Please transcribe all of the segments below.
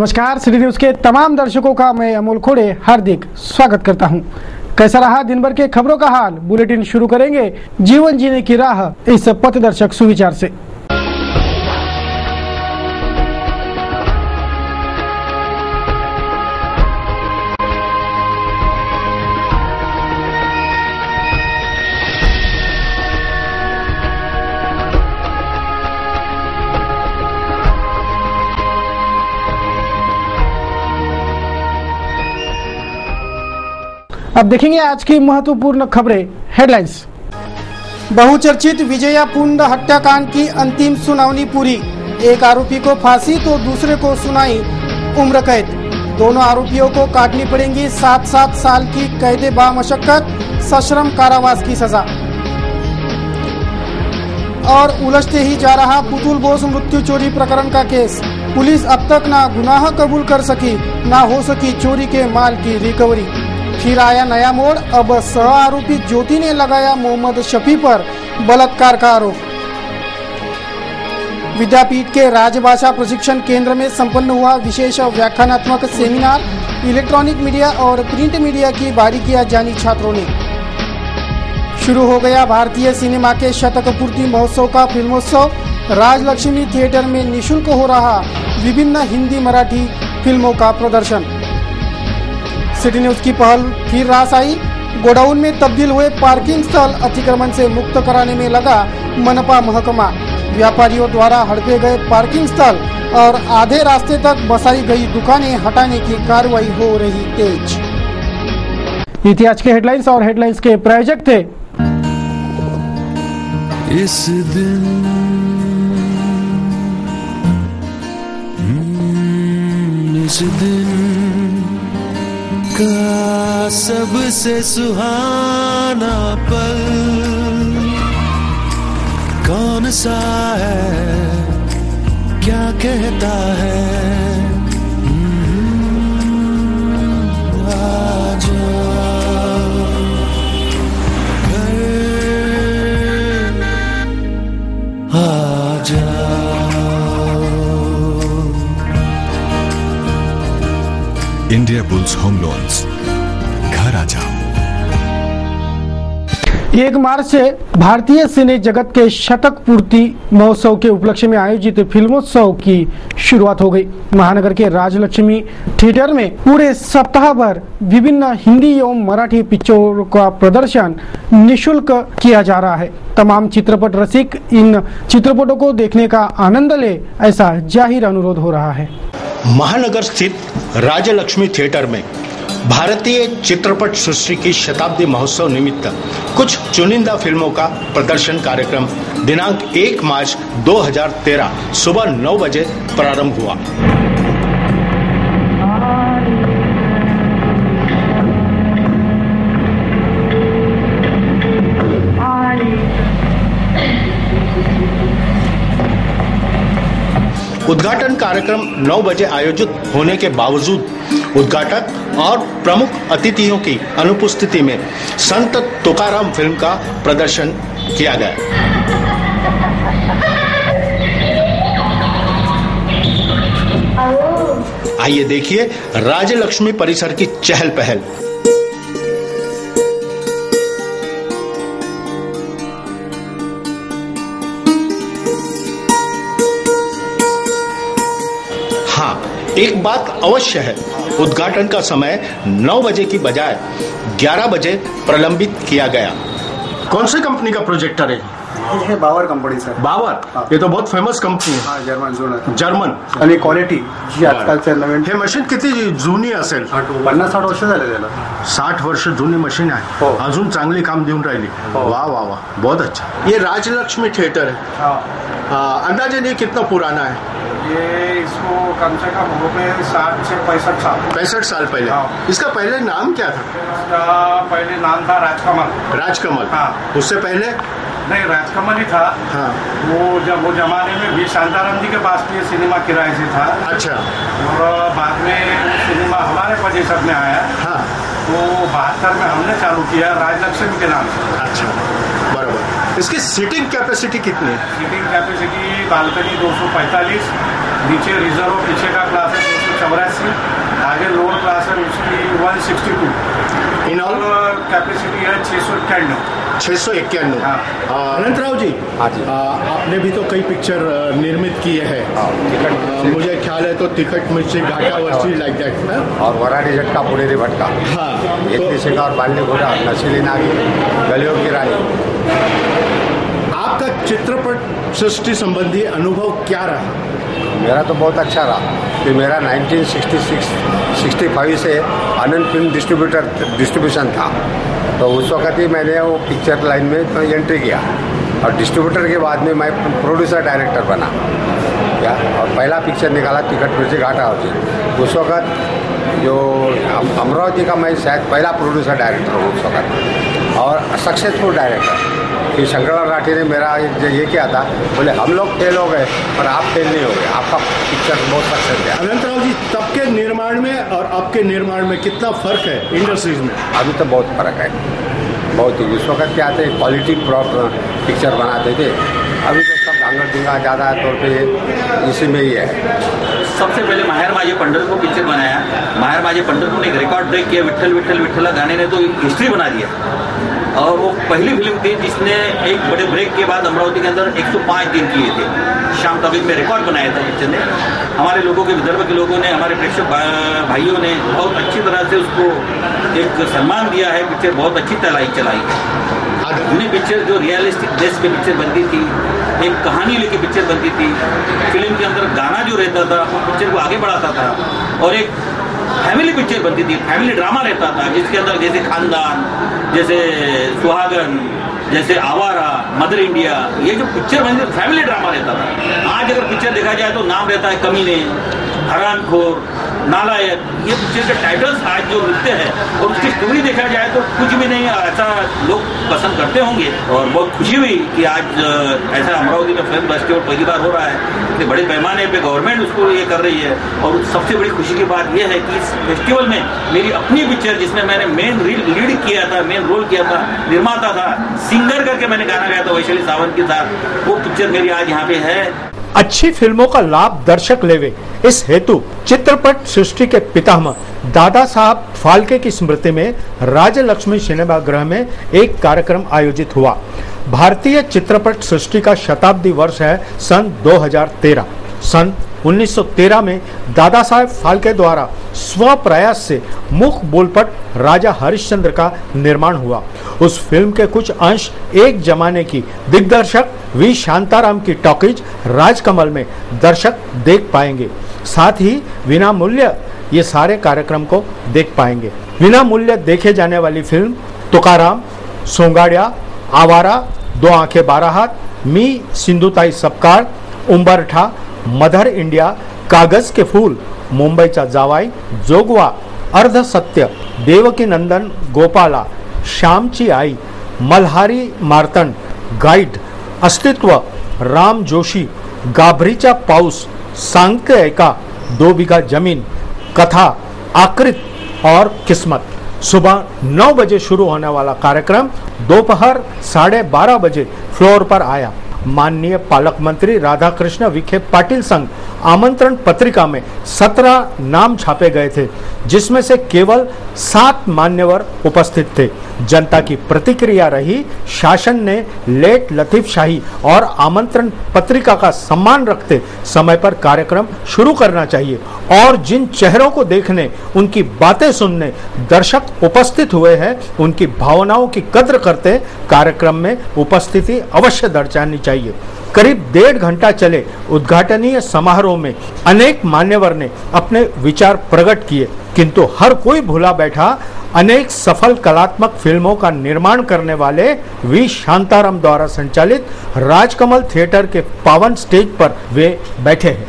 नमस्कार, city news के तमाम दर्शकों का मैं अमोल खोड़े हार्दिक स्वागत करता हूं। कैसा रहा दिन भर के खबरों का हाल, बुलेटिन शुरू करेंगे जीवन जीने की राह इस पथदर्शक सुविचार से। अब देखेंगे आज की महत्वपूर्ण खबरें। हेडलाइंस। बहुचर्चित विजया पुंड हत्याकांड की अंतिम सुनवाई पूरी। एक आरोपी को फांसी तो दूसरे को सुनाई उम्र कैद। दोनों आरोपियों को काटनी पड़ेगी 7-7 साल की कैद बामशक्कत सश्रम कारावास की सजा। और उलझते ही जा रहा पुतुल बोस मृत्यु चोरी प्रकरण का केस। पुलिस अब तक ना गुनाह कबूल कर सकी, ना हो सकी चोरी के माल की रिकवरी। फिर आया नया मोड़, अब सह आरोपी ज्योति ने लगाया मोहम्मद शफी पर बलात्कार का आरोप। विद्यापीठ के राजभाषा प्रशिक्षण केंद्र में संपन्न हुआ विशेष व्याख्यानात्मक सेमिनार। इलेक्ट्रॉनिक मीडिया और प्रिंट मीडिया की बारीकियां जानी छात्रों ने। शुरू हो गया भारतीय सिनेमा के शतक पूर्ति महोत्सव का फिल्मोत्सव। राजलक्ष्मी थिएटर में निःशुल्क हो रहा विभिन्न हिंदी मराठी फिल्मों का प्रदर्शन। सिटी न्यूज की पहल फिर रास आई। गोडाउन में तब्दील हुए पार्किंग स्थल अतिक्रमण से मुक्त कराने में लगा मनपा महकमा। व्यापारियों द्वारा हड़पे गए पार्किंग स्थल और आधे रास्ते तक बसाई गई दुकानें हटाने की कार्रवाई हो रही तेज। इतिहास के हेडलाइंस और हेडलाइंस के प्रायोजक थे इस दिन का सबसे सुहाना पल कौन सा है, क्या कहता है। आजा घर आजा। इंडिया बुल्स होम लोन्स, घर आ जाओ। 1 मार्च से भारतीय सिने जगत के शतक पूर्ति महोत्सव के उपलक्ष्य में आयोजित फिल्मोत्सव की शुरुआत हो गई। महानगर के राजलक्ष्मी थिएटर में पूरे सप्ताह भर विभिन्न हिंदी एवं मराठी पिक्चरों का प्रदर्शन निःशुल्क किया जा रहा है। तमाम चित्रपट रसिक इन चित्रपटों को देखने का आनंद ले, ऐसा जाहिर अनुरोध हो रहा है। महानगर स्थित राजलक्ष्मी थिएटर में भारतीय चित्रपट सृष्टि की शताब्दी महोत्सव निमित्त कुछ चुनिंदा फिल्मों का प्रदर्शन कार्यक्रम दिनांक 1 मार्च 2013 सुबह 9 बजे प्रारंभ हुआ। उद्घाटन कार्यक्रम 9 बजे आयोजित होने के बावजूद उद्घाटक और प्रमुख अतिथियों की अनुपस्थिति में संत तुकाराम फिल्म का प्रदर्शन किया गया। आइए देखिए राजलक्ष्मी परिसर की चहल पहल। एक बात अवश्य है, उद्घाटन का समय 9 बजे की बजाय 11 बजे प्रलंबित किया गया। कौन सी कंपनी का प्रोजेक्टर है? ये बावर कंपनी सर। बावर? हाँ। ये तो बहुत फेमस कंपनी है। हाँ, जर्मन आणि क्वालिटी जी आजकालच्या नवीन। हे मशीन किती जुनी असेल? 50-60 वर्ष झाले त्याला। 60 वर्ष जुनी मशीन आहे। हो। अजून चांगली काम देऊन राहिली। वाह वाह वाह, बहुत अच्छा। ये राजलक्ष्मी थिएटर है। अंदाजन ये कितना पुराना है? ये इसको कम से कम हो गए 60 से 65 साल। 65 साल पहले। हाँ। इसका पहले नाम क्या था? इसका पहले नाम था राजकमल। राजकमल। हाँ। उससे पहले? नहीं, राजकमल ही था। हाँ। वो जमाने में भी शांताराम जी के पास ये सिनेमा किराए से था। अच्छा। और बाद में सिनेमा हमारे परिसर में आया। हाँ। तो 72 में हमने चालू किया राजलक्ष्मी के नाम से। अच्छा, बराबर। इसकी सीटिंग कैपेसिटी कितनी है? सीटिंग कैपेसिटी बालकनी 245, नीचे रिजर्व पीछे का क्लास है 184, आगे लोअर क्लास है उसकी 162, इन ऑल कैपेसिटी है 691। 691। हाँ। अनंतराव जी, हाँ जी। आपने भी तो कई पिक्चर निर्मित किए हैं। मुझे ख्याल है तो तिखट मिर्ची घाटा वर्सी लाइक दैट, और वराडी झटका पुणेरी भटका, हाँ। इतनी शिका और बाल्ली घोड़ा, नशीली नागी, गलियों की रानी। आपका चित्रपट सृष्टि संबंधी अनुभव क्या रहा? मेरा तो बहुत अच्छा रहा कि मेरा 1965 से आनंद फिल्म डिस्ट्रीब्यूशन था, तो उस वक्त ही मैंने वो पिक्चर लाइन में तो एंट्री किया, और डिस्ट्रीब्यूटर के बाद में मैं प्रोड्यूसर डायरेक्टर बना क्या, और पहला पिक्चर निकाला तिखट मिर्ची घाटा वर्सी। उस वक्त जो अमरावती का मैं शायद पहला प्रोड्यूसर डायरेक्टर हूँ उस वक्त, और सक्सेसफुल डायरेक्टर। कि शंकरलाल राठी ने मेरा ये किया था, बोले हम लोग फेल हो गए पर आप फेल नहीं हो गए, आपका पिक्चर बहुत सक्सेस है। अनंतराव जी, तब के निर्माण में और अब के निर्माण में कितना फर्क है इंडस्ट्रीज में? अभी तो बहुत फर्क है, बहुत ही। उस वक्त क्या थे, क्वालिटी पिक्चर बनाते थे, अभी तो सब धांगड़ धिंगा ज़्यादा तौर पे इसी में ही है। सबसे पहले माहेर माझे पंढरपूर पिक्चर बनाया। माहेर माझे पंढरपूर ने एक रिकॉर्ड ब्रेक किया, विठ्ठल विठ्ठल विठ्ठला गाने ने तो हिस्ट्री बना दिया, और वो पहली फिल्म थी जिसने एक बड़े ब्रेक के बाद अमरावती के अंदर 105 दिन किए थे। शाम तक में रिकॉर्ड बनाया था पिक्चर ने। हमारे लोगों के, विदर्भ के लोगों ने, हमारे प्रेक्षक भाइयों ने बहुत अच्छी तरह से उसको एक सम्मान दिया है। पिक्चर बहुत अच्छी चलाई है। अपनी पिक्चर जो रियलिस्टिक देश पे पिक्चर बनती थी, एक कहानी लेके पिक्चर बनती थी, फिल्म के अंदर गाना जो रहता था वो पिक्चर को आगे बढ़ाता था, और एक फैमिली पिक्चर बनती थी, फैमिली ड्रामा रहता था जिसके अंदर जैसे खानदान, जैसे सुहागन, जैसे आवारा, मदर इंडिया, ये जो पिक्चर बनती थी फैमिली ड्रामा रहता था। आज अगर पिक्चर देखा जाए तो नाम रहता है कमीने, हरामखोर, नालायक, ये पिक्चर के टाइटल्स आज जो मिलते हैं, और उसकी स्टोरी देखा जाए तो कुछ भी नहीं, ऐसा लोग पसंद करते होंगे। और बहुत खुशी हुई कि आज ऐसा अमरावती में फिल्म फेस्टिवल पहली बार हो रहा है, कि बड़े पैमाने पे गवर्नमेंट उसको ये कर रही है। और सबसे बड़ी खुशी की बात यह है कि इस फेस्टिवल में मेरी अपनी पिक्चर, जिसमें मैंने मेन लीड किया था, मेन रोल किया था, निर्माता था, सिंगर करके मैंने गाना गाया था वैशाली सावंत के साथ, वो पिक्चर मेरी आज यहाँ पे है। अच्छी फिल्मों का लाभ दर्शक लेवे, इस हेतु चित्रपट सृष्टि के पितामह दादा साहब फाल्के की स्मृति में राजलक्ष्मी सिनेमागृह में एक कार्यक्रम आयोजित हुआ। भारतीय चित्रपट सृष्टि का शताब्दी वर्ष है सन 2013। सन 1913 में दादा साहब फाल्के द्वारा स्वप्रयास से मूक बोलपट राजा हरिश्चंद्र का निर्माण हुआ। उस फिल्म के कुछ अंश एक जमाने की दिग्दर्शक वी शांताराम की टॉकीज राजकमल में दर्शक देख पाएंगे। साथ ही विना मूल्य ये सारे कार्यक्रम को देख पाएंगे। विना मूल्य देखे जाने वाली फिल्म तुकाराम, सोंगाड़िया, आवारा, दो आंखें बारह हाथ, मी सिंधुताई सपकाळ, उंबरठा, मदर इंडिया, कागज के फूल, मुंबईचा जावाई, जोगवा, अर्धसत्य, देवकी नंदन गोपाला, श्यामची आई, मल्हारी मार्तंड, गाईड, अस्तित्व, राम जोशी, गाभरीचा पाऊस, सांगते ऐका, 2 बीघा जमीन, कथा, आकृत और किस्मत। सुबह 9 बजे शुरू होने वाला कार्यक्रम दोपहर 12:30 बजे फ्लोर पर आया। माननीय पालक मंत्री राधाकृष्ण विखे पाटिल संघ आमंत्रण पत्रिका में 17 नाम छापे गए थे, जिसमें से केवल 7 मान्यवर उपस्थित थे। जनता की प्रतिक्रिया रही, शासन ने लेट लतीफ शाही और आमंत्रण पत्रिका का सम्मान रखते समय पर कार्यक्रम शुरू करना चाहिए, और जिन चेहरों को देखने, उनकी बातें सुनने दर्शक उपस्थित हुए हैं, उनकी भावनाओं की कद्र करते कार्यक्रम में उपस्थिति अवश्य दर्शानी चाहिए। करीब 1.5 घंटा चले उद्घाटनीय समारोह में अनेक मान्यवर ने अपने विचार प्रकट किए, किंतु हर कोई भूला बैठा अनेक सफल कलात्मक फिल्मों का निर्माण करने वाले वी शांताराम द्वारा संचालित राजकमल थिएटर के पावन स्टेज पर वे बैठे हैं।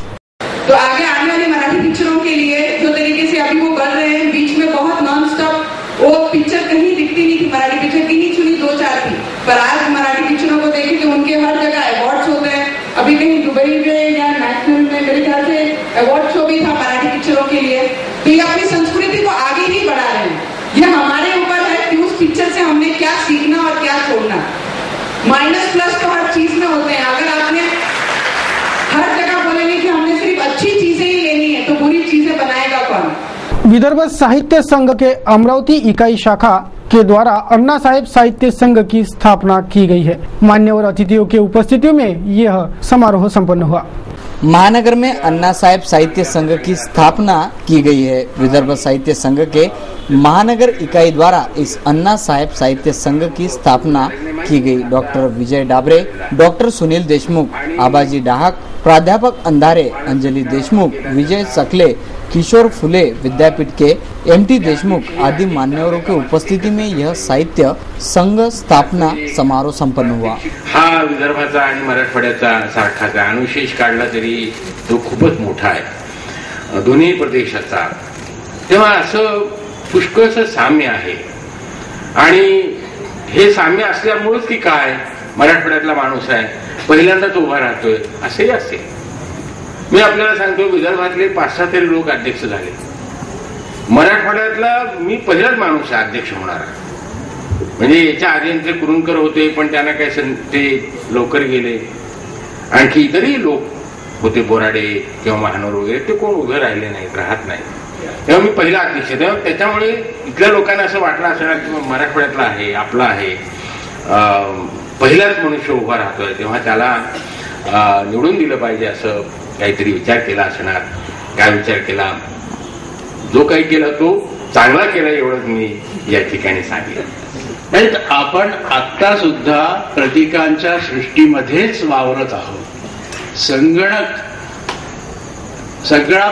तो आगे आने वाली मराठी पिक्चरों के लिए जो तरीके से अभी वो कर रहे हैं, बीच में बहुत नॉन स्टॉप वो पिक्चर कहीं दिखती नहीं थी, मराठी पिक्चर की नहीं चुनी 2-4 थी, पर आज मराठी पिक्चरों को देखें कि उनके हर जगह अवार्ड्स होते हैं। अभी कहीं दुबई में या नेशनल में मेरे ख्याल से अवार्ड शो भी था मराठी पिक्चरों के लिए। तो ये अपनी संस्कृति को आगे ही बढ़ा रहे हैं। ये हमारे ऊपर है कि उस पिक्चर से हमने क्या सीखना और क्या छोड़ना। माइनस प्लस तो हर चीज में होते हैं। अगर आपने हर जगह बोलेंगे कि हमने सिर्फ अच्छी चीजें ही लेनी है तो बुरी चीजें बनाएगा विदर्भ साहित्य संघ के अमरावती इकाई शाखा के द्वारा अन्ना साहेब साहित्य संघ की स्थापना की गई है। मान्यवर अतिथियों के उपस्थिति में यह समारोह संपन्न हुआ। महानगर में अन्ना साहेब साहित्य संघ की स्थापना की गई है। विदर्भ साहित्य संघ के महानगर इकाई द्वारा इस अन्ना साहेब साहित्य संघ की स्थापना की गई। डॉक्टर विजय डाबरे, डॉक्टर सुनील देशमुख, आबाजी डाहक, प्राध्यापक अंधारे, अंजलि देशमुख, विजय सकले, किशोर फुले विद्यापीठ के एमटी देशमुख आदि मान्यवरों के उपस्थिति में यह साहित्य संघ स्थापना समारोह संपन्न हुआ। हा विदर्भाचा आणि मराठवाड्याचा सारखाचा अनुशेष काढला तरी तो खूपच मोठा आहे दोन्ही प्रदेशाचा। तेव्हा असं पुष्कळसं साम्य आहे आणि हे साम्य असल्यामुळेच की काय मराठवाड्यातला माणूस आहे पहिल्यांदाच उभा राहतोय असेही असेल। मी आपल्याला सांगतो विदर्भातले 5-6 तरी लोक अध्यक्ष झाले। मराठवाड्यातला मी पहिलाच माणूस आहे अध्यक्ष होणारा। म्हणजे याच्या आधी कुरुंकर होते पण त्यांना काय ते लवकर गेले। आणखी इतरही लोक होते बोराडे किंवा महानोर वगैरे ते कोण उभे राहिले नाहीत राहत नाही। तेव्हा मी पहिला अध्यक्ष तेव्हा त्याच्यामुळे इथल्या लोकांना असं वाटलं असणार की मराठवाड्यातला आहे आपला आहे पहिलाच मनुष्य उभा राहतोय तेव्हा त्याला निवडून दिलं पाहिजे असं काहीतरी विचार केला असणार। काय विचार केला जो काही केला तो चांगला केला एवढंच मी या ठिकाणी सांगितलं। आपण आता सुद्धा प्रतीकांच्या सृष्टीमध्येच वावरत आहोत। संगणक सगळा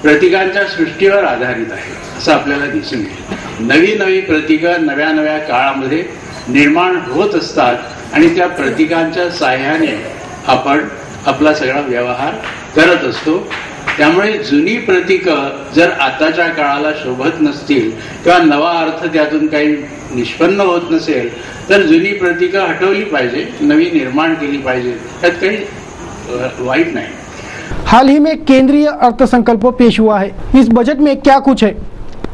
प्रतीकांच्या सृष्टीवर आधारित आहे असं आपल्याला दिसून येईल। नवी नवी प्रतीकं नव्या नव्या काळामध्ये निर्माण होत असतात आणि त्या प्रतीकांच्या साह्याने आपण आपला सगळा व्यवहार करत असतो। त्यामुळे जुनी प्रतीकं जर आताच्या काळाला शोभत नसतील किंवा नवा अर्थ त्यातून काही निष्पन्न होत नसेल तर जुनी प्रतीकं हटवली पाहिजे, नवी निर्माण केली पाहिजे, त्यात काही वाईट नाही। हाल ही में केंद्रीय अर्थसंकल्प पेश हुआ है। इस बजट में क्या कुछ है,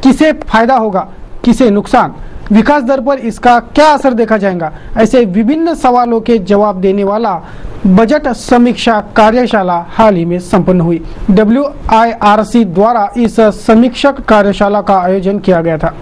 किसे फायदा होगा, किसे नुकसान, विकास दर पर इसका क्या असर देखा जाएगा, ऐसे विभिन्न सवालों के जवाब देने वाला बजट समीक्षा कार्यशाला हाल ही में संपन्न हुई। WIRC द्वारा इस समीक्षक कार्यशाला का आयोजन किया गया था।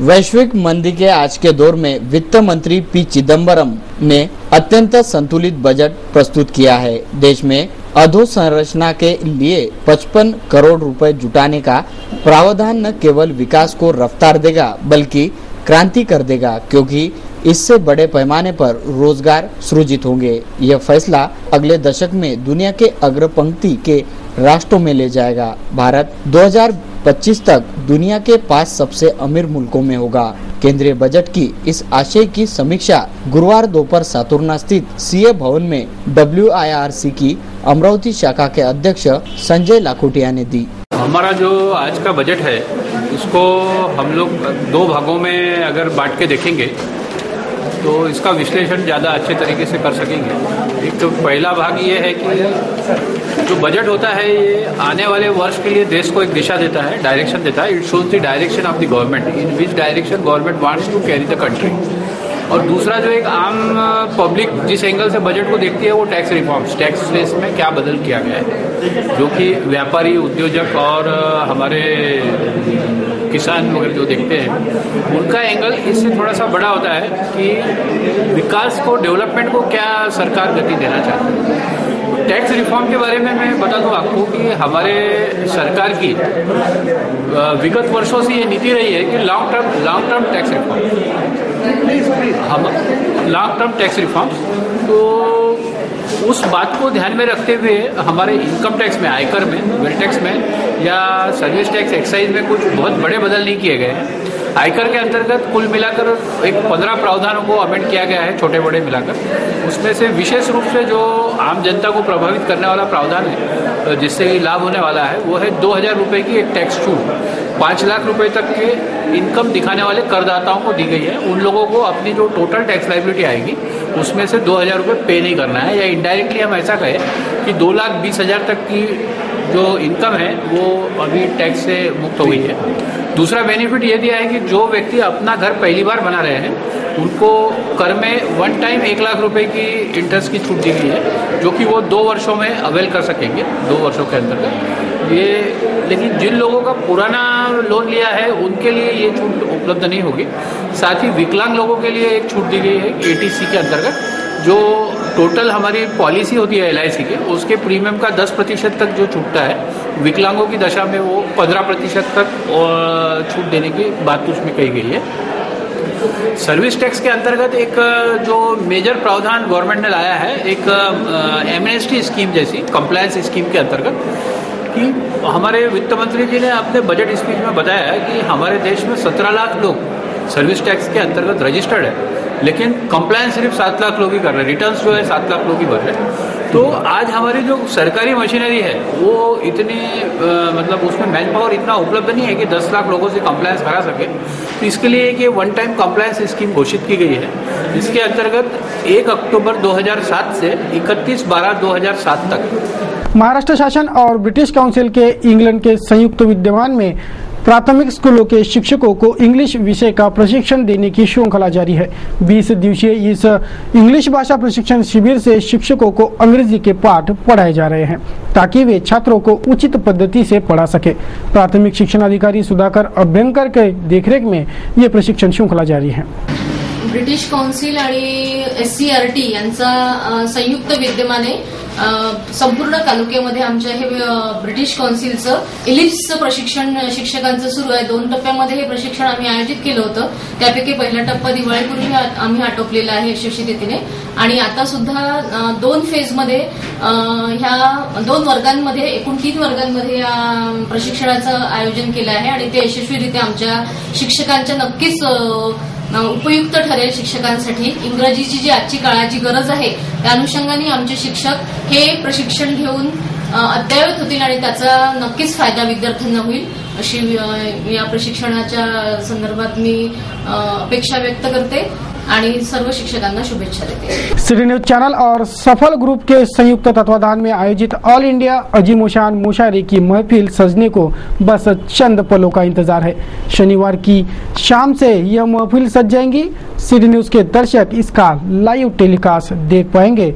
वैश्विक मंदी के आज के दौर में वित्त मंत्री पी चिदम्बरम ने अत्यंत संतुलित बजट प्रस्तुत किया है। देश में अधोसंरचना के लिए 55 करोड़ रुपए जुटाने का प्रावधान न केवल विकास को रफ्तार देगा बल्कि क्रांति कर देगा, क्योंकि इससे बड़े पैमाने पर रोजगार सृजित होंगे। यह फैसला अगले दशक में दुनिया के अग्रपंक्ति के राष्ट्रों में ले जाएगा। भारत 2025 तक दुनिया के 5 सबसे अमीर मुल्कों में होगा। केंद्रीय बजट की इस आशय की समीक्षा गुरुवार दोपहर सातुरना स्थित सीए भवन में WIRC की अमरावती शाखा के अध्यक्ष संजय लाखोटिया ने दी। हमारा जो आज का बजट है इसको हम लोग 2 भागों में अगर बांट के देखेंगे तो इसका विश्लेषण ज़्यादा अच्छे तरीके से कर सकेंगे। एक तो पहला भाग ये है कि जो बजट होता है ये आने वाले वर्ष के लिए देश को एक दिशा देता है, डायरेक्शन देता है। It shows the direction of the government, in which direction government wants to carry the country. और दूसरा जो एक आम पब्लिक जिस एंगल से बजट को देखती है वो टैक्स रिफॉर्म्स, टैक्स स्पेस में क्या बदल किया गया है, जो कि व्यापारी, उद्योजक और हमारे किसान वगैरह जो देखते हैं उनका एंगल इससे थोड़ा सा बड़ा होता है कि विकास को, डेवलपमेंट को क्या सरकार गति देना चाहती है। टैक्स रिफॉर्म के बारे में मैं बता दूं आपको कि हमारे सरकार की विगत वर्षों से ये नीति रही है कि लॉन्ग टर्म टैक्स रिफॉर्म, तो उस बात को ध्यान में रखते हुए हमारे इनकम टैक्स में, आयकर में, वेल्थ टैक्स में या सर्विस टैक्स, एक्साइज में कुछ बहुत बड़े बदल नहीं किए गए हैं। आयकर के अंतर्गत कुल मिलाकर एक 15 प्रावधानों को अमेंड किया गया है, छोटे बड़े मिलाकर। उसमें से विशेष रूप से जो आम जनता को प्रभावित करने वाला प्रावधान है जिससे लाभ होने वाला है वो है 2000 रुपये की एक टैक्स छूट 5 लाख रुपए तक के इनकम दिखाने वाले करदाताओं को दी गई है। उन लोगों को अपनी जो टोटल टैक्स लायबिलिटी आएगी उसमें से 2000 रुपये पे नहीं करना है, या इनडायरेक्टली हम ऐसा कहें कि 2,20,000 तक की जो इनकम है वो अभी टैक्स से मुक्त हो गई है। दूसरा बेनिफिट ये दिया है कि जो व्यक्ति अपना घर पहली बार बना रहे हैं उनको कर में 1 टाइम 1 लाख रुपए की इंटरेस्ट की छूट दी गई है, जो कि वो 2 वर्षों में अवेल कर सकेंगे, 2 वर्षों के अंतर्गत। ये, लेकिन जिन लोगों का पुराना लोन लिया है उनके लिए ये छूट उपलब्ध नहीं होगी। साथ ही विकलांग लोगों के लिए एक छूट दी गई है ATC के अंतर्गत, जो टोटल हमारी पॉलिसी होती है LIC की, उसके प्रीमियम का 10% तक जो छूटता है, विकलांगों की दशा में वो 15% तक छूट देने की बात उसमें कही गई है। सर्विस टैक्स के अंतर्गत एक जो मेजर प्रावधान गवर्नमेंट ने लाया है, एक एमनेस्टी स्कीम जैसी कंप्लायंस स्कीम के अंतर्गत, कि हमारे वित्त मंत्री जी ने अपने बजट स्पीच में बताया है कि हमारे देश में 17 लाख लोग सर्विस टैक्स के अंतर्गत रजिस्टर्ड है, लेकिन कंप्लायंस सिर्फ 7 लाख लोग ही कर रहे हैं, रिटर्न्स जो है 7 लाख लोग ही भर रहे हैं। तो आज हमारी जो सरकारी मशीनरी है वो इतनी मतलब उसमें मैन पावर इतना उपलब्ध नहीं है कि 10 लाख लोगों से कंप्लायंस करा सके। तो इसके लिए एक वन टाइम कंप्लायंस स्कीम घोषित की गई है। इसके अंतर्गत 1 अक्टूबर 2007 से 31/12/2007 तक महाराष्ट्र शासन और ब्रिटिश काउंसिल के इंग्लैंड के संयुक्त विद्यमान में प्राथमिक स्कूलों के शिक्षकों को इंग्लिश विषय का प्रशिक्षण देने की श्रृंखला जारी है। 20 दिवसीय इस इंग्लिश भाषा प्रशिक्षण शिविर से शिक्षकों को अंग्रेजी के पाठ पढ़ाए जा रहे हैं ताकि वे छात्रों को उचित पद्धति से पढ़ा सके। प्राथमिक शिक्षण अधिकारी सुधाकर अभ्यंकर के देखरेख में ये प्रशिक्षण श्रृंखला जारी है। ब्रिटिश काउन्सिल आणि SCRT यांचा संयुक्त विद्यमाने संपूर्ण तालुक्यामध्ये आमच्या हे ब्रिटिश काउन्सिलचं इलिप्सचं प्रशिक्षण शिक्षकांचं सुरू आहे। 2 टप्प्यामध्ये हे प्रशिक्षण आम्ही आयोजित केलं होतं। त्यापैकी पहिला टप्पा दिवाळीपूर्वी आम्ही आटोपलेला आहे यशस्वीरितीने, आणि आता सुद्धा 2 फेजमध्ये ह्या 2 वर्गांमध्ये एकूण 3 वर्गांमध्ये या प्रशिक्षणाचं आयोजन केलं आहे, आणि ते यशस्वीरित्या आमच्या शिक्षकांच्या नक्कीच उपयुक्त ठरेल। शिक्षकांसाठी इंग्रजीची जी आजची काळाची गरज आहे त्या अनुषंगाने आमचे शिक्षक हे प्रशिक्षण घेऊन अद्ययावत होतील आणि त्याचा नक्कीच फायदा विद्यार्थ्यांना होईल अशी या प्रशिक्षणाच्या संदर्भात मी अपेक्षा व्यक्त करते आणि सर्व शिक्षकांना शुभेच्छा देते। सिटी न्यूज चैनल और सफल ग्रुप के संयुक्त तत्वाधान में आयोजित ऑल इंडिया अजीमोशान मुशायरे की महफिल सजने को बस चंद पलों का इंतजार है। शनिवार की शाम से यह महफिल सज जाएंगी। सिटी न्यूज के दर्शक इसका लाइव टेलीकास्ट देख पाएंगे।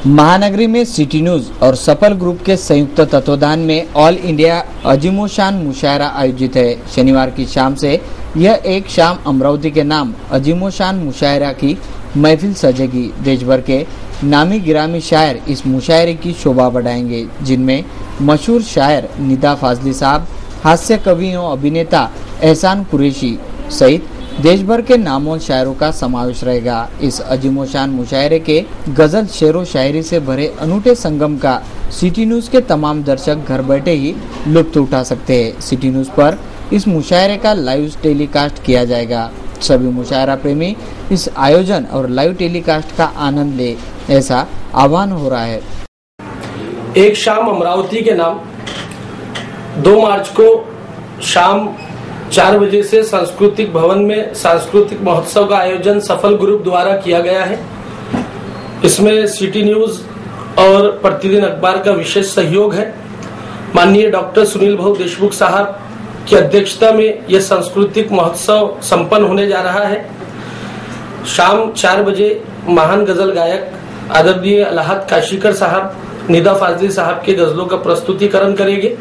महानगरी में सिटी न्यूज और सफल ग्रुप के संयुक्त तत्वाधान में ऑल इंडिया अजीमोशान मुशायरा आयोजित है। शनिवार की शाम से यह एक शाम अमरावती के नाम अजीमोशान मुशायरा की महफिल सजेगी। देश भर के नामी गिरामी शायर इस मुशायरे की शोभा बढ़ाएंगे, जिनमें मशहूर शायर निदा फाजली साहब, हास्य कवियों अभिनेता एहसान कुरैशी सहित देश भर के नामों शायरों का समावेश रहेगा। इस अजीमोशान मुशायरे के गजल शेरो शायरी से भरे अनूठे संगम का सिटी न्यूज के तमाम दर्शक घर बैठे ही लुत्फ उठा सकते हैं। सिटी न्यूज पर इस मुशायरे का लाइव टेलीकास्ट किया जाएगा। सभी मुशायरा प्रेमी इस आयोजन और लाइव टेलीकास्ट का आनंद ले, ऐसा आह्वान हो रहा है। एक शाम अमरावती के नाम 2 मार्च को शाम 4 बजे से सांस्कृतिक भवन में सांस्कृतिक महोत्सव का आयोजन सफल ग्रुप द्वारा किया गया है। इसमें सिटी न्यूज और प्रतिदिन अखबार का विशेष सहयोग है। माननीय डॉक्टर सुनील भाऊ देशमुख साहब की अध्यक्षता में यह सांस्कृतिक महोत्सव संपन्न होने जा रहा है। शाम 4 बजे महान गजल गायक आदरणीय अलाहत काशीकर साहब निदा फाजली साहब के गजलों का प्रस्तुतिकरण करेंगे।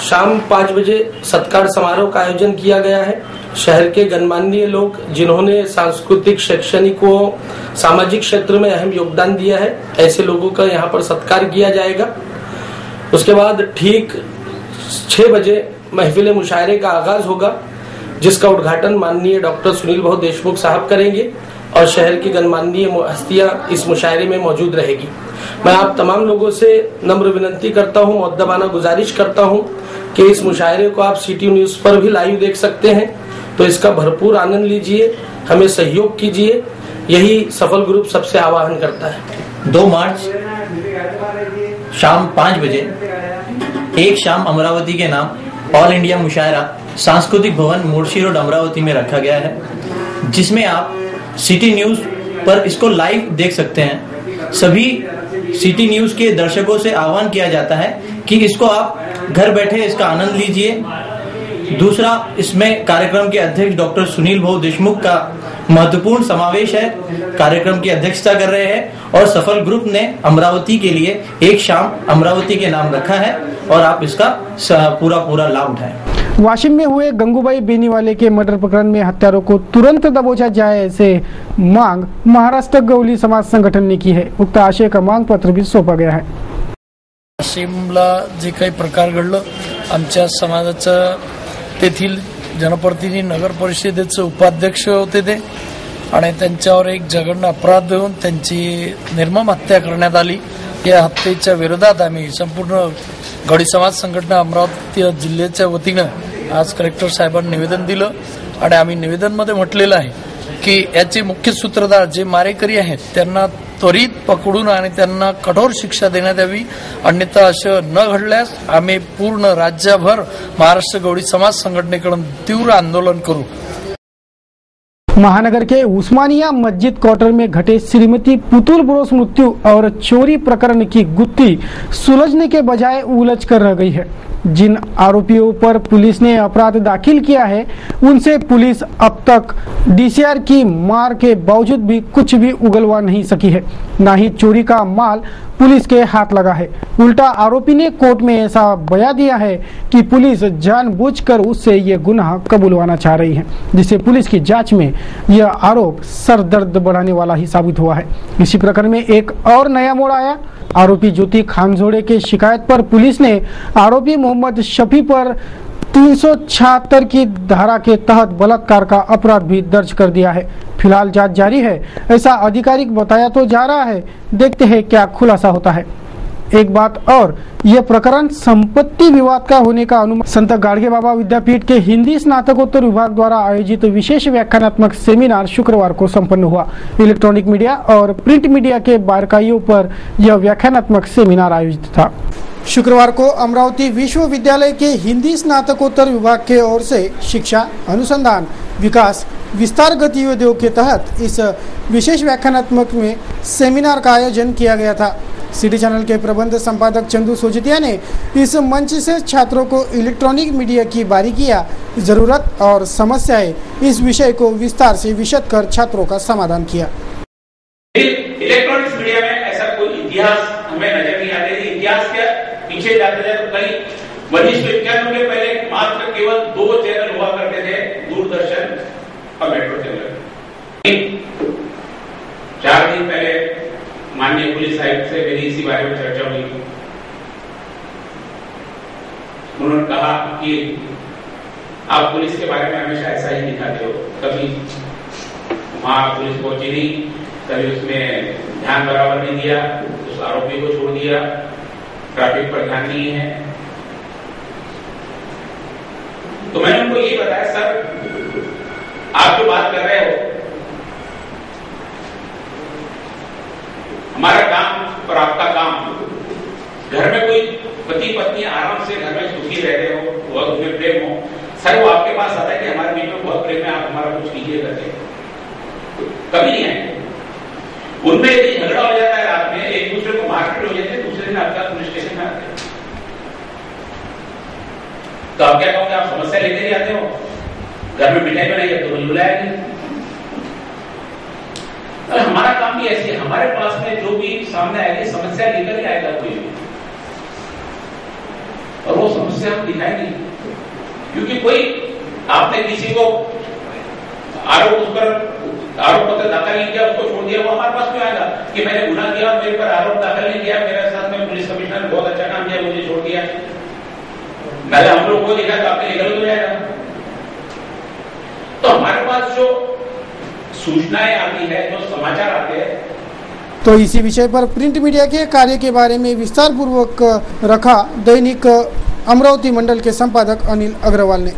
शाम 5 बजे सत्कार समारोह का आयोजन किया गया है। शहर के गणमान्य लोग जिन्होंने सांस्कृतिक, शैक्षणिक व सामाजिक क्षेत्र में अहम योगदान दिया है, ऐसे लोगों का यहाँ पर सत्कार किया जाएगा। उसके बाद ठीक 6 बजे महफिल मुशायरे का आगाज होगा, जिसका उद्घाटन माननीय डॉक्टर सुनील भाऊ देशमुख साहब करेंगे और शहर की गणमान्य हस्तियां इस मुशायरे में मौजूद रहेगी। मैं आप तमाम लोगों से नम्र विनती करता हूं, मुअद्दबाना गुजारिश करता हूं कि इस मुशायरे को आप सिटी न्यूज पर भी लाइव देख सकते हैं, तो इसका भरपूर आनंद लीजिए, हमें सहयोग कीजिए, यही सफल ग्रुप सबसे आह्वान करता है। 2 मार्च शाम 5 बजे एक शाम अमरावती के नाम ऑल इंडिया मुशायरा सांस्कृतिक भवन मोर्शी रोड अमरावती में रखा गया है, जिसमें आप सिटी न्यूज पर इसको लाइव देख सकते हैं। सभी सिटी न्यूज के दर्शकों से आह्वान किया जाता है कि इसको आप घर बैठे इसका आनंद लीजिए। दूसरा, इसमें कार्यक्रम के अध्यक्ष डॉक्टर सुनील भाऊ देशमुख का महत्वपूर्ण समावेश है। कार्यक्रम की अध्यक्षता कर रहे हैं और सफल ग्रुप ने अमरावती के लिए एक शाम अमरावती के नाम रखा है और आप इसका पूरा लाभ उठाएं। वाशिम में हुए गंगूबाई बेनीवाले के मर्डर प्रकरण में हत्यारों को तुरंत दबोचा जाए ऐसे मांग महाराष्ट्र गवली समाज संगठन ने की है। उक्त आशय का मांग पत्र भी सौंपा गया है। वाशिमला जे काही प्रकार घडलं, आमच्या समाजाचं तेथील जनप्रतिनिधी नगर परिषदेचे उपाध्यक्ष होते ते आणि त्यांच्यावर एक जघन्य अपराध होऊन त्यांची निर्मम हत्या करण्यात आली। या हत्येच्या विरोधात आम्ही संपूर्ण गवळी समाज संघटना अमरावती जिल्ह्याच्या वतीनं आज कलेक्टर साहेबांना निवेदन दिलं आणि आम्ही निवेदनमध्ये म्हटलेलं आहे की याचे मुख्य सूत्रधार जे मारेकरी आहेत त्यांना त्वरित पकडून आणि त्यांना कठोर शिक्षा देण्यात यावी, अन्यथा असं न घडल्यास आम्ही पूर्ण राज्यभर महाराष्ट्र गवळी समाज संघटनेकडून तीव्र आंदोलन करू। महानगर के उस्मानिया मस्जिद क्वार्टर में घटे श्रीमती पुतुल बोस मृत्यु और चोरी प्रकरण की गुत्थी सुलझने के बजाय उलझ कर रह गई है। जिन आरोपियों पर पुलिस ने अपराध दाखिल किया है उनसे पुलिस अब तक डीसीआर की मार के बावजूद भी कुछ भी उगलवा नहीं सकी है, न ही चोरी का माल पुलिस के हाथ लगा है। उल्टा आरोपी ने कोर्ट में ऐसा बयान दिया है कि पुलिस जानबूझकर उससे ये गुनाह कबूलवाना चाह रही है, जिससे पुलिस की जांच में यह आरोप सरदर्द बढ़ाने वाला ही साबित हुआ है। इसी प्रकरण में एक और नया मोड़ आया। आरोपी ज्योति खानजोड़े के शिकायत पर पुलिस ने आरोपी मोहम्मद शफी पर 376 की धारा के तहत बलात्कार का अपराध भी दर्ज कर दिया है। फिलहाल जांच जारी है, ऐसा आधिकारिक बताया तो जा रहा है। देखते हैं क्या खुलासा होता है। एक बात और, यह प्रकरण संपत्ति विवाद का होने का अनुमान संत गाडगे बाबा विद्यापीठ के हिंदी स्नातकोत्तर विभाग द्वारा आयोजित विशेष व्याख्यानात्मक सेमिनार शुक्रवार को संपन्न हुआ। इलेक्ट्रॉनिक मीडिया और प्रिंट मीडिया के बारकाइयों पर यह व्याख्यानात्मक सेमिनार आयोजित था। शुक्रवार को अमरावती विश्वविद्यालय के हिंदी स्नातकोत्तर विभाग के ओर से शिक्षा, अनुसंधान, विकास, विस्तार गतिविधियों के तहत इस विशेष व्याख्यानात्मक में सेमिनार का आयोजन किया गया था। सिटी चैनल के प्रबंध संपादक चंदू सोजतिया ने इस मंच से छात्रों को इलेक्ट्रॉनिक मीडिया की बारीकियां, जरूरत और समस्याएं इस विषय को विस्तार से विशद कर छात्रों का समाधान किया। इलेक्ट्रॉनिक्स मीडिया में ऐसा कोई इतिहास हमें नजर नहीं आता। इतिहास के पीछे जाते जाते तो कई 1991 के पहले मात्र केवल 2 चैनल हुआ करते थे, दूरदर्शन और मेट्रो चैनल। 4 दिन पहले माननीय पुलिस आयुक्त से मेरी इसी बारे में चर्चा हुई। उन्होंने कहा कि आप पुलिस के बारे में हमेशा ऐसा ही दिखाते हो, कभी वहां पुलिस पहुंची नहीं, कभी उसमें ध्यान बराबर नहीं दिया, उस आरोपी को छोड़ दिया, ट्रैफिक पर ध्यान नहीं है। तो मैंने उनको ये बताया, सर आप जो बात कर रहे हो, हमारा काम और आपका काम, घर में कोई पति पत्नी आराम से घर में सुखी रह रहे हो, बहुत में प्रेम हो, सर वो आपके पास आता है कि हमारे बीच में बहुत प्रेम है, आप हमारा कुछ कीजिए करते, कभी नहीं है। उनमें यदि झगड़ा हो जाता है रात में, एक दूसरे को मारपीट हो जाती है, दूसरे दिन आपका पुलिस स्टेशन में आते हैं, तो आप क्या कहोगे? आप समस्या लेते ही आते हो, घर में मिठाई बनाई है तो कोई बुलाया नहीं। हमारा काम भी ऐसे है, हमारे पास में जो भी सामने आएगी समस्या लेकर ही आएगा कोई भी, और वो समस्या हम दिखाएंगे, क्योंकि कोई आपने किसी को आरोप पत्र दाखिल नहीं किया, उसको छोड़ दिया, वो हमारे पास क्यों आएगा कि मैंने गुनाह किया, मेरे पर आरोप दाखिल नहीं किया, मेरे साथ में पुलिस कमिश्नर ने बहुत अच्छा काम किया, मुझे छोड़ दिया, मैंने हम लोग को देखा तो आपके लिए गलत हो जाएगा। तो हमारे पास जो सूचनाएं आती है, जो समाचार आते हैं। तो इसी विषय पर प्रिंट मीडिया के कार्य के बारे में विस्तार पूर्वक रखा दैनिक अमरावती मंडल के संपादक अनिल अग्रवाल ने।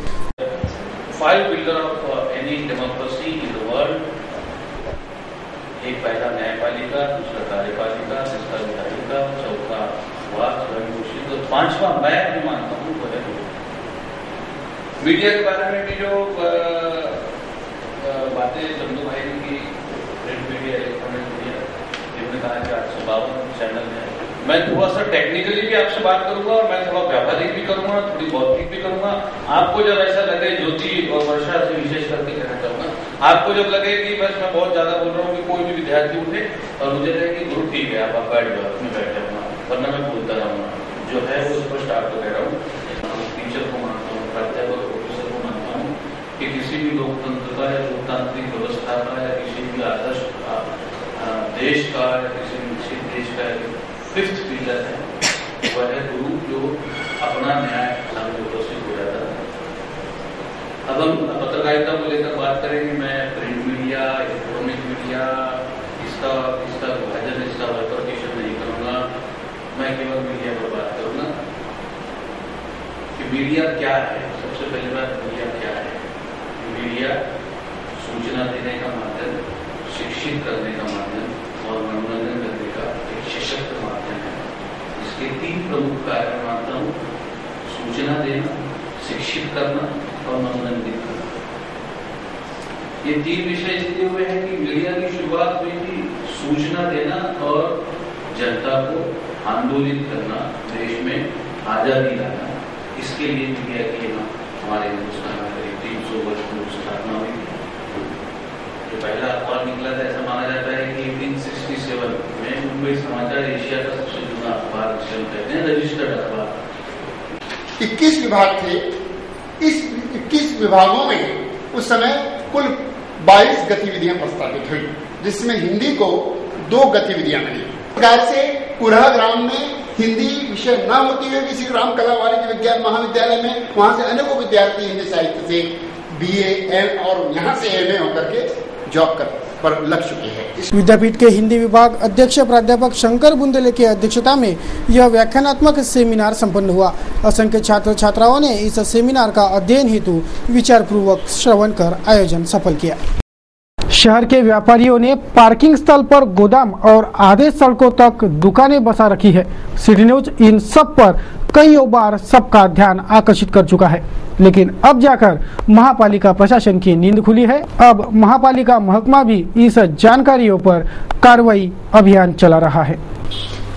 5 pillar of any democracy in the world, एक पहला न्यायपालिका, दूसरा कार्यपालिका, तीसरा विधायिका, चौथा वाक स्वयंघोषित, और 5वां मैं भी मानता हूँ वो है मीडिया के बारे में भी जो बातें चंदू भाई की, प्रिंट मीडिया, इलेक्ट्रॉनिक मीडिया, जिन्होंने कहा कि 852 चैनल है, मैं थोड़ा सा टेक्निकली भी आपसे बात करूंगा और मैं थोड़ा व्यावहारिक भी करूंगा, थोड़ी बौद्धिक भी करूंगा। आपको जब ऐसा लगे, ज्योति और वर्षा से विशेष करके कहना चाहूंगा, आपको जब लगे कि बस मैं बहुत ज्यादा बोल रहा हूँ कि कोई भी विद्यार्थी उठे और मुझे लगे कि गुरु ठीक है आप बैठ जाओ, मैं बैठ जाऊंगा, वरना मैं बोलता रहूंगा। जो है वो स्पष्ट आपको कह रहा हूँ, टीचर को मानता हूँ, प्राध्यापक प्रोफेसर को मानता हूँ कि किसी भी लोकतंत्र या लोकतांत्रिक व्यवस्था का या किसी भी आदर्श देश का या किसी भी विकसित देश का फिफ्थ पिलर है वह है गुरु, जो अपना न्याय सामने उपस्थित हो जाता है। अब हम पत्रकारिता को लेकर बात करेंगे। मैं प्रिंट मीडिया, इलेक्ट्रॉनिक मीडिया, इसका विभाजन, इसका बाइफरकेशन नहीं करूंगा। मैं केवल मीडिया पर बात करूंगा कि मीडिया क्या है। सबसे पहली बात, मीडिया क्या है? मीडिया सूचना देने का माध्यम, शिक्षित करने का माध्यम और मनोरंजन करने का एक सशक्त माध्यम है। इसके 3 प्रमुख कारण मानता हूँ: सूचना देना, शिक्षित करना और मनोरंजित करना। ये 3 विषय इसलिए हुए हैं कि मीडिया की शुरुआत हुई थी सूचना देना और जनता को आंदोलित करना, देश में आजादी लाना। इसके लिए मीडिया की हमारे हिंदुस्तान में करीब 300 वर्ष पूर्व स्थापना हुई थी। जो पहला अखबार निकला था, ऐसा माना जाता है कि 1867 में मुंबई समाचार एशिया का सबसे जुना अखबार कहते हैं, रजिस्टर्ड अखबार। 21 विभाग थे। इस 21 विभागों में उस समय कुल 22 गतिविधियां प्रस्तावित हुई, जिसमें हिंदी को 2 गतिविधियां मिली। प्रकार से कुरहा ग्राम में हिंदी विषय न होती हुए किसी ग्राम कला वाणिज्य विज्ञान महाविद्यालय में वहां से अनेकों विद्यार्थी हिंदी साहित्य से BA, M और यहाँ से MA होकर के जॉब पर लग चुके हैं। इस विद्यापीठ के हिंदी विभाग अध्यक्ष प्राध्यापक शंकर बुंदेले की अध्यक्षता में यह व्याख्यानात्मक सेमिनार संपन्न हुआ। असंख्य छात्र छात्राओं ने इस सेमिनार का अध्ययन हेतु विचार पूर्वक श्रवण कर आयोजन सफल किया। शहर के व्यापारियों ने पार्किंग स्थल पर गोदाम और आधे सड़कों तक दुकानें बसा रखी है। सिटी न्यूज इन सब पर कई बार सबका ध्यान आकर्षित कर चुका है, लेकिन अब जाकर महापालिका प्रशासन की नींद खुली है। अब महापालिका महकमा भी इस जानकारियों पर कार्रवाई अभियान चला रहा है।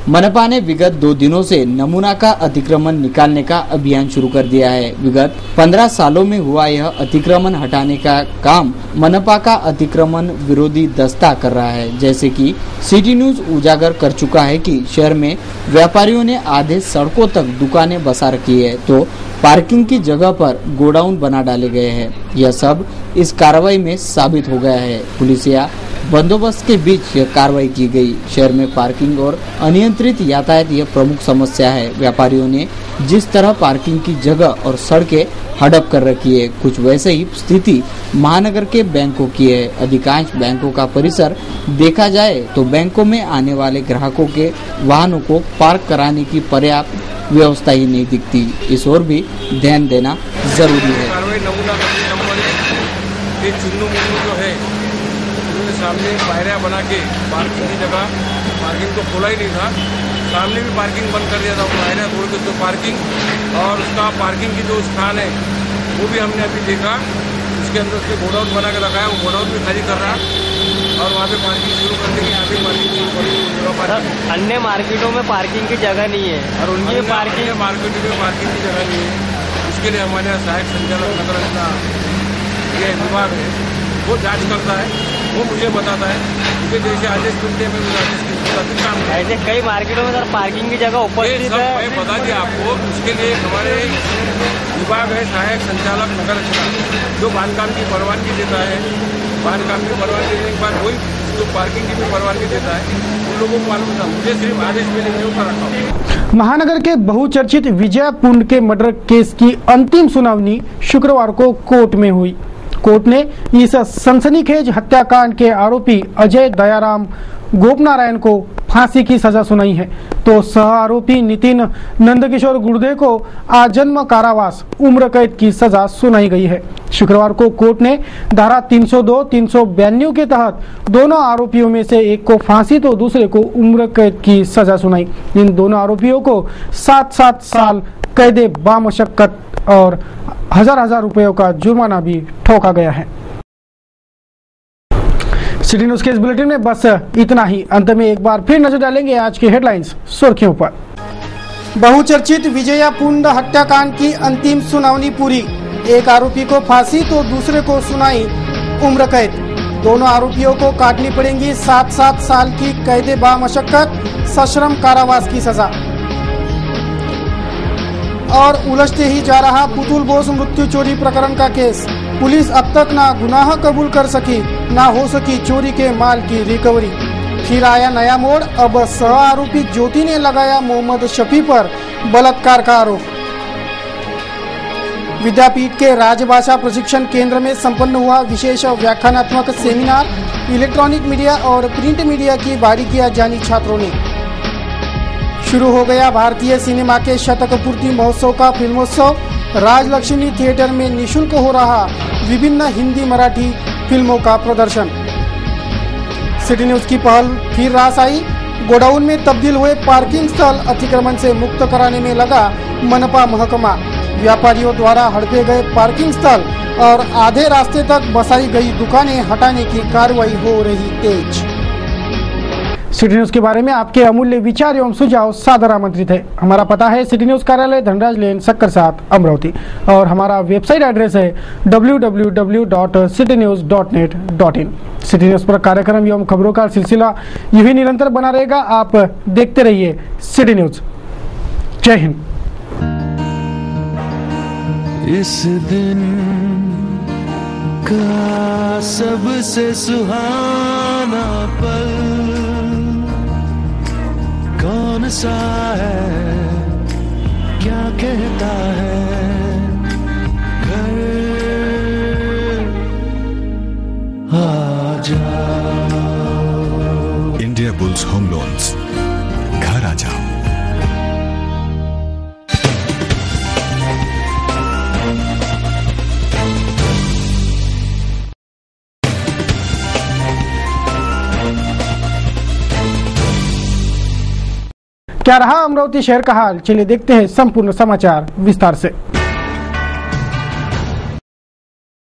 मनपा ने विगत 2 दिनों से नमूना का अतिक्रमण निकालने का अभियान शुरू कर दिया है। विगत 15 सालों में हुआ यह अतिक्रमण हटाने का काम मनपा का अतिक्रमण विरोधी दस्ता कर रहा है। जैसे कि सिटी न्यूज उजागर कर चुका है कि शहर में व्यापारियों ने आधे सड़कों तक दुकानें बसा रखी है, तो पार्किंग की जगह पर गोडाउन बना डाले गए हैं। यह सब इस कार्रवाई में साबित हो गया है। पुलिस या बंदोबस्त के बीच यह कार्रवाई की गई। शहर में पार्किंग और अनियंत्रित यातायात यह प्रमुख समस्या है। व्यापारियों ने जिस तरह पार्किंग की जगह और सड़कें हड़प कर रखी है, कुछ वैसे ही स्थिति महानगर के बैंकों की है। अधिकांश बैंकों का परिसर देखा जाए तो बैंकों में आने वाले ग्राहकों के वाहनों को पार्क कराने की पर्याप्त व्यवस्था ही नहीं दिखती। इस ओर भी ध्यान देना जरूरी है। जो है उनके सामने पायरियाँ बना के पार्किंग की जगह, पार्किंग तो खोला ही नहीं था, सामने भी पार्किंग बंद कर दिया था। पायरियाँ तोड़ के उसको पार्किंग और उसका पार्किंग की जो स्थान है वो भी हमने अभी देखा, उसके अंदर उसके गोडाउन बना के रखा है। वो गोडाउन भी खाली कर रहा और वहाँ पे पार्किंग शुरू कर देंगे। यहाँ पे पार्किंग शुरू करेंगे। अन्य मार्केटों में पार्किंग की जगह नहीं है और उनकी मार्केटों में पार्किंग की जगह नहीं है। उसके लिए हमारे यहाँ सहायक संचालक नगर का ये विभाग है, वो जांच करता है, वो मुझे बताता है, क्योंकि जैसे आदेश मिलते हैं मैं आदेश की काम ऐसे कई मार्केटों में सर पार्किंग की जगह उपस्थित है। मैं बता दिया आपको। उसके लिए हमारे विभाग है सहायक संचालक नगर रचना, जो बांधकाम की परवानगी देता है। बांधकाम की परवानगी देने के बाद वही जो पार्किंग की भी परवानगी देता है, उन लोगों को मालूम था। मुझे सिर्फ आदेश मिले, मैं ऊपर रखा हूँ। महानगर के बहुचर्चित विजया पुंड के मर्डर केस की अंतिम सुनवाई शुक्रवार को कोर्ट में हुई। कोर्ट ने इस सनसनीखेज हत्याकांड के आरोपी अजय दयाराम गोपनारायण को फांसी की सजा सुनाई है, तो सह आरोपी नितिन नंदकिशोर गुर्दे को आजन्म कारावास उम्र कैद की सजा सुनाई गई है। शुक्रवार को कोर्ट ने धारा 302, 392 के तहत दोनों आरोपियों में से एक को फांसी तो दूसरे को उम्र कैद की सजा सुनाई। इन दोनों आरोपियों को 7-7 साल कैदे बामशक्कत और हजार रुपयों का जुर्माना भी ठोका गया है। सिटी न्यूज के इस बुलेटिन में बस इतना ही। अंत में एक बार फिर नजर डालेंगे आज की हेडलाइंस सुर्खियों पर। बहुचर्चित विजया पुंड हत्याकांड की अंतिम सुनवाई पूरी। एक आरोपी को फांसी तो दूसरे को सुनाई उम्र कैद। दोनों आरोपियों को काटनी पड़ेंगी 7-7 साल की कैद बामशक्कत, सश्रम कारावास की सजा। और उलझते ही जा रहा पुतुल बोस मृत्यु चोरी प्रकरण का केस। पुलिस अब तक ना गुनाह कबूल कर सकी, ना हो सकी चोरी के माल की रिकवरी। फिर आया नया मोड़, अब सह आरोपी ज्योति ने लगाया मोहम्मद शफी पर बलात्कार का आरोप। विद्यापीठ के राजभाषा प्रशिक्षण केंद्र में संपन्न हुआ विशेष व्याख्यानात्मक सेमिनार। इलेक्ट्रॉनिक मीडिया और प्रिंट मीडिया की बारीकियां जानी छात्रों ने। शुरू हो गया भारतीय सिनेमा के शतक पूर्ति महोत्सव का फिल्मोत्सव। राजलक्ष्मी थिएटर में निशुल्क हो रहा विभिन्न हिंदी मराठी फिल्मों का प्रदर्शन। सिटी न्यूज की पहल फिर रास आई। गोडाउन में तब्दील हुए पार्किंग स्थल अतिक्रमण से मुक्त कराने में लगा मनपा महकमा। व्यापारियों द्वारा हड़पे गए पार्किंग स्थल और आधे रास्ते तक बसाई गई दुकानें हटाने की कार्रवाई हो रही तेज। सिटी न्यूज के बारे में आपके अमूल्य विचार एवं सुझाव सादर आमंत्रित है। हमारा पता है सिटी न्यूज कार्यालय धनराज लेन सक्कर 7 अमरावती और हमारा वेबसाइट एड्रेस है www.citynews.net.in। सिटी न्यूज पर कार्यक्रम एवं खबरों का सिलसिला यही निरंतर बना रहेगा। आप देखते रहिए सिटी न्यूज। जय हिंद। इस दिन का सबसे सुहाना पल कौन सा है, क्या कहता है घर आ जाओ। इंडिया बुल्स होम लोन्स, घर आ जाओ। क्या रहा अमरावती शहर का हाल, चलिए देखते हैं संपूर्ण समाचार विस्तार से।